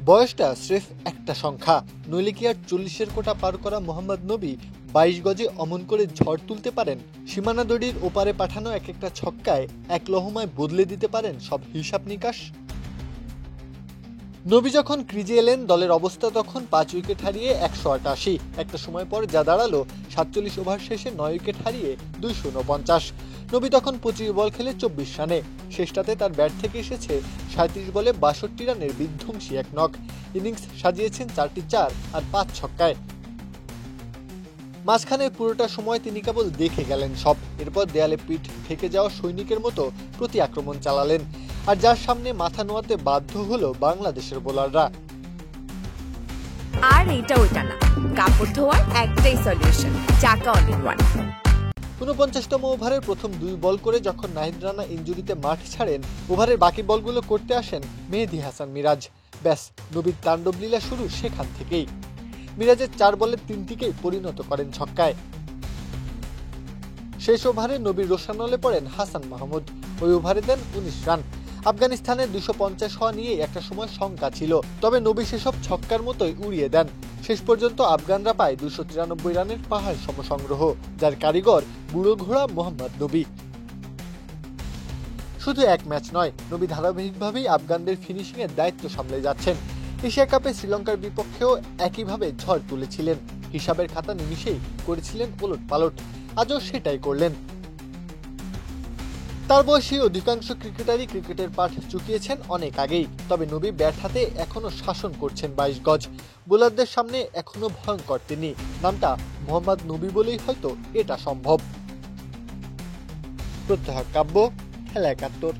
বয়সটা স্রেফ একটা সংখ্যা, নইলে কি আর 40-এর কোটা পার করা মোহাম্মদ নবী 22 গজে অমন করে ঝড় তুলতে পারেন? সীমানা দড়ির ওপারে পাঠানো এক একটা ছক্কায় এক লহমায় বদলে দিতে পারেন সব হিসাব নিকাশ। নবী যখন ক্রিজে এলেন, দলের অবস্থা তখন 5 উইকেট হারিয়ে 188। একটা সময় পর যা দাঁড়ালো 47 ওভার শেষে 9 উইকেট হারিয়ে 249। নবী তখন 25 বল খেলে 24 রানে। শেষটাতে তার ব্যাট থেকে এসেছে 37 বলে 62 রানের বিধ্বংসী এক নক। ইনিংস সাজিয়েছেন 4টি 4 আর 5 ছক্কায়। মাঝখানে পুরোটা সময় তিনি কেবল দেখে গেলেন সব। এরপর দেয়ালে পিঠ ঠেকে যাওয়া সৈনিকের মতো প্রতি আক্রমণ চালালেন, আর যার সামনে মাথা নোয়াতে বাধ্য হলো বাংলাদেশের বোলাররা। আর এটা ওইটা না, কাপড় ধোয়ার একটাই সলিউশন, চাকা অল ইন ওয়ান। 49তম ওভারের প্রথম 2 বল করে যখন নাহিদ রানা ইনজুরিতে মাঠ ছাড়েন, ওভারের বাকি বলগুলো করতে আসেন মেহেদী হাসান মিরাজ। ব্যাস, নবীর তাণ্ডব লীলা শুরু সেখান থেকেই। মিরাজের 4 বলের 3টিকেই পরিণত করেন ছক্কায়। শেষ ওভারে নবীর রোশানলে পড়েন হাসান মাহমুদ। ওই ওভারে দেন 19 রান। আফগানিস্তানের 250 হওয়া নিয়ে একটা সময় শঙ্কা ছিল, তবে নবী সেসব ছক্কার মতোই উড়িয়ে দেন। শেষ পর্যন্ত আফগানরা পায় 293 রানের পাহাড় সমসংগ্রহ, যার কারিগর বুড়ো ঘোড়া মোহাম্মদ নবী। শুধু এক ম্যাচ নয়, নবী ধারাবাহিকভাবেই আফগানদের ফিনিশিংয়ের দায়িত্ব সামলে যাচ্ছেন। এশিয়া কাপে শ্রীলঙ্কার বিপক্ষেও একইভাবে ঝড় তুলেছিলেন। হিসাবের খাতা নিমিশেই করেছিলেন ওলট পালট, আজও সেটাই করলেন। তার বয়সী অধিকাংশ ক্রিকেটারই ক্রিকেটের পাঠ চুকিয়েছেন অনেক আগেই, তবে নবী ব্যাট হাতে এখনো শাসন করছেন 22 গজ। বোলারদের সামনে এখনো ভয়ঙ্কর তিনি। নামটা মোহাম্মদ নবী বলেই হয়তো এটা সম্ভব। প্রত্যহ কাব্য, খেলা 71।